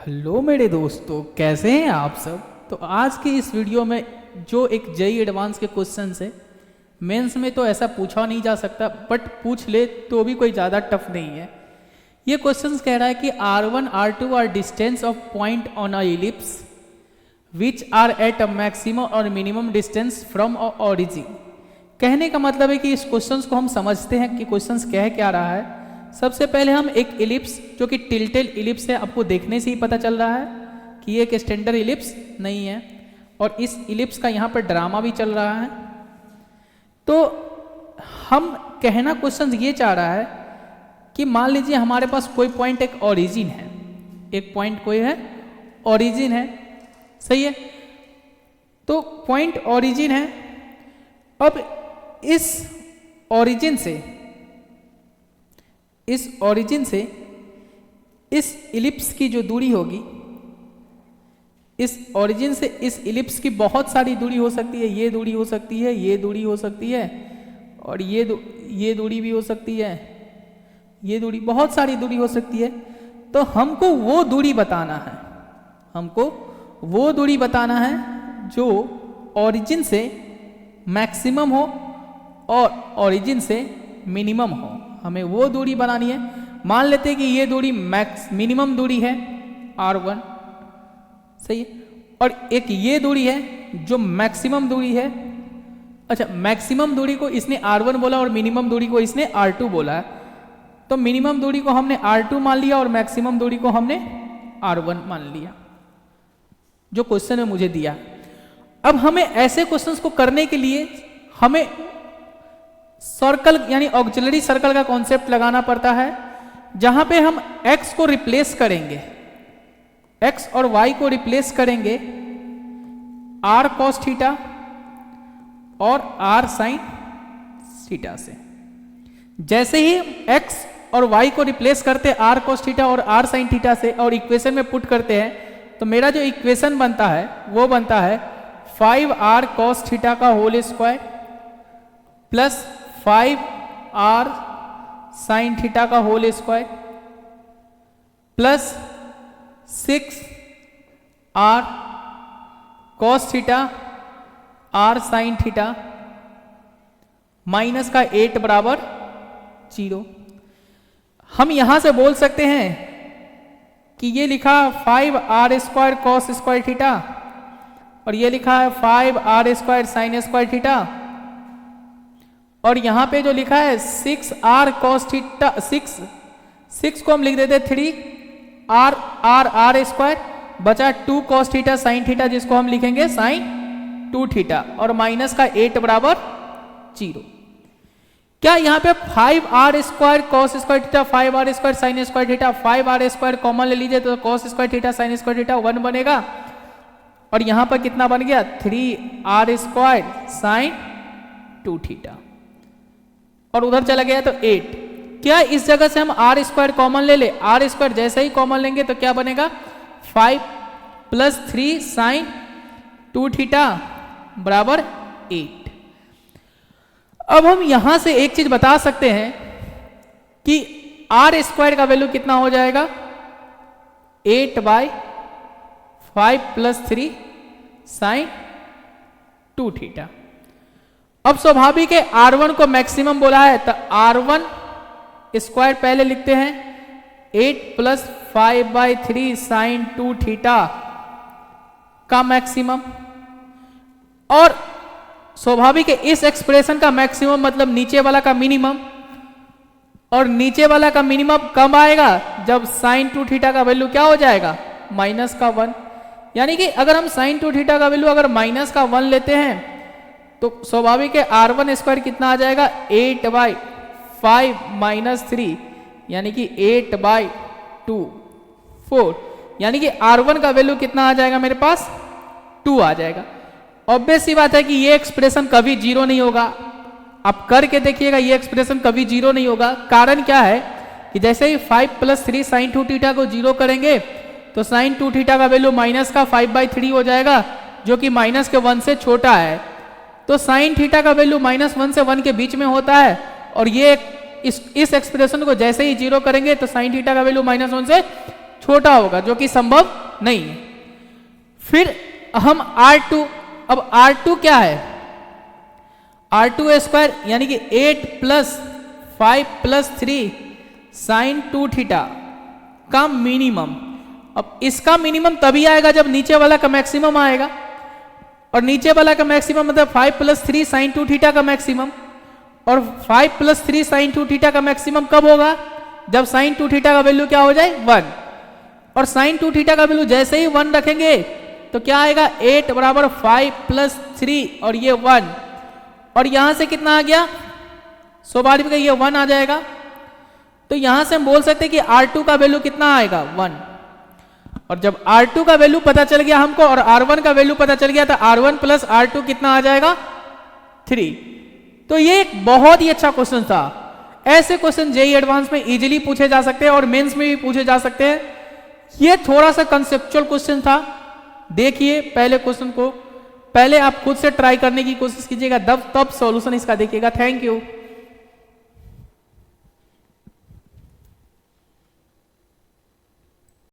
Hello मेरे दोस्तों, कैसे हैं आप सब। तो आज की इस वीडियो में जो एक जेईई एडवांस के क्वेश्चन है, मेंस में तो ऐसा पूछा नहीं जा सकता, बट पूछ ले तो भी कोई ज़्यादा टफ नहीं है। ये क्वेश्चन कह रहा है कि R1 R2 are distance of point on a ellipse which are at a maximum और minimum distance from a origin. कहने का मतलब है कि इस क्वेश्चन को हम समझते हैं कि क्वेश्चन कह क्या रहा है। सबसे पहले हम एक इलिप्स जो कि टिल्टेड इलिप्स है, आपको देखने से ही पता चल रहा है कि ये एक स्टैंडर्ड इलिप्स नहीं है, और इस इलिप्स का यहाँ पर ड्रामा भी चल रहा है। तो हम कहना क्वेश्चन ये चाह रहा है कि मान लीजिए हमारे पास कोई पॉइंट एक ओरिजिन है, एक पॉइंट कोई है ओरिजिन है, सही है। तो पॉइंट ओरिजिन है। अब इस ओरिजिन से इस इलिप्स की जो दूरी होगी, इस ओरिजिन से इस इलिप्स की बहुत सारी दूरी हो सकती है। ये दूरी हो सकती है, ये दूरी हो सकती है, और ये दूरी भी हो सकती है, ये दूरी, बहुत सारी दूरी हो सकती है। तो हमको वो दूरी बताना है, हमको वो दूरी बताना है जो ओरिजिन से मैक्सिमम हो और ओरिजिन से मिनिमम हो। हमें वो दूरी बनानी है। मान लेते हैं कि ये दूरी मिनिमम दूरी है R1, सही है, और एक ये दूरी है जो मैक्सिमम दूरी है। अच्छा, मैक्सिमम दूरी को इसने R1 बोला और मिनिमम दूरी को इसने R2 बोला है। तो मिनिमम दूरी को हमने R2 मान लिया और मैक्सिमम दूरी को हमने R1 मान लिया, जो क्वेश्चन में मुझे दिया। अब हमें ऐसे क्वेश्चंस को करने के लिए हमें सर्कल यानी ऑक्सिलरी सर्कल का कॉन्सेप्ट लगाना पड़ता है, जहां पे हम x को रिप्लेस करेंगे, x और y को रिप्लेस करेंगे r cos थीटा और r sin थीटा से। जैसे ही x और y को रिप्लेस करते हैं r cos थीटा और r sin थीटा से और इक्वेशन में पुट करते हैं, तो मेरा जो इक्वेशन बनता है वो बनता है 5r cos थीटा का whole square plus 5r sin theta का whole square plus 6r cos theta r sin theta minus का 8 बराबर 0। हम यहां से बोल सकते हैं कि ये लिखा 5r square cos square theta और ये लिखा है 5r square sin square theta, और यहां पे जो लिखा है 6r cos थीटा, 6 को हम लिख देते 3r स्क्वायर, बचा 2 cos थीटा sin थीटा, जिसको हम लिखेंगे sin 2 थीटा, और माइनस का 8 बराबर 0। क्या यहाँ पे 5r square cos square theta, 5r square sin square theta, 5r square common ले लीजिए तो cos square theta sin square theta 1 बनेगा, और यहां पर कितना बन गया 3r स्क्वायर sin 2 थीटा, और उधर चला गया तो 8। क्या इस जगह से हम r स्क्वायर कॉमन ले ले, r स्क्वायर जैसे ही कॉमन लेंगे तो क्या बनेगा 5 प्लस 3 sin 2 थीटा बराबर 8। अब हम यहां से एक चीज बता सकते हैं कि r स्क्वायर का वैल्यू कितना हो जाएगा 8/5 प्लस 3 sin 2 थीटा। अब स्वाभाविक है R1 को मैक्सिमम बोला है, तो R1 स्क्वायर पहले लिखते हैं 8 प्लस 5/3 sin 2 थीटा का मैक्सिमम, और स्वाभाविक है इस एक्सप्रेशन का मैक्सिमम मतलब नीचे वाला का मिनिमम, और नीचे वाला का मिनिमम कब आएगा जब sin 2 थीटा का वैल्यू क्या हो जाएगा माइनस का 1। यानी कि अगर हम sin 2 थीटा का वैल्यू अगर माइनस का 1 लेते हैं तो स्वाभाविक है R1 स्क्वायर कितना आ जाएगा 8/5 माइनस 3, यानी कि 8/2 4, यानी कि R1 का वैल्यू कितना आ जाएगा मेरे पास 2 आ जाएगा। ऑब्वियस सी बात है कि ये एक्सप्रेशन कभी 0 नहीं होगा। आप करके देखिएगा, ये एक्सप्रेशन कभी 0 नहीं होगा। कारण क्या है कि जैसे ही 5 प्लस 3 sin 2 थीटा को 0 करेंगे तो sin 2 थीटा का वैल्यू माइनस का 5/3 हो जाएगा, जो कि माइनस के 1 से छोटा है। तो sin थीटा का वैल्यू -1 से 1 के बीच में होता है, और ये इस एक्सप्रेशन को जैसे ही 0 करेंगे तो sin थीटा का वैल्यू -1 से छोटा होगा, जो कि संभव नहीं है। फिर हम R2, अब R2 क्या है, R2 स्क्वायर यानी कि 8 प्लस 5 प्लस 3 साइन 2 थीटा का मिनिमम। अब इसका मिनिमम तभी आएगा जब नीचे वाला का मैक्सिमम आएगा, और नीचे वाला का मैक्सिमम मतलब 5 प्लस 3 साइन 2 थीटा का मैक्सिमम, और 5 प्लस 3 साइन 2 थीटा का मैक्सिमम कब होगा, जब साइन 2 थीटा का वैल्यू क्या हो जाए 1, और साइन 2 थीटा का वैल्यू जैसे ही 1 रखेंगे तो क्या आएगा 8 बराबर 5 प्लस 3 और ये 1, और यहां से कितना आ गया, स्वाभाविक है ये 1 आ जाएगा। तो यहां से हम बोल सकते हैं कि R2 का वैल्यू कितना आएगा 1, और जब R2 का वैल्यू पता चल गया हमको और R1 का वैल्यू पता चल गया तो R1 प्लस R2 कितना आ जाएगा 3। तो ये एक बहुत ही अच्छा क्वेश्चन था। ऐसे क्वेश्चन जेईई एडवांस में इजीली पूछे जा सकते हैं और मेंस में भी पूछे जा सकते हैं। ये थोड़ा सा कंसेप्चुअल क्वेश्चन था। देखिए पहले क्वेश्चन को, पहले आप खुद से ट्राई करने की कोशिश कीजिएगा, तब सॉल्यूशन इसका देखिएगा। Thank you.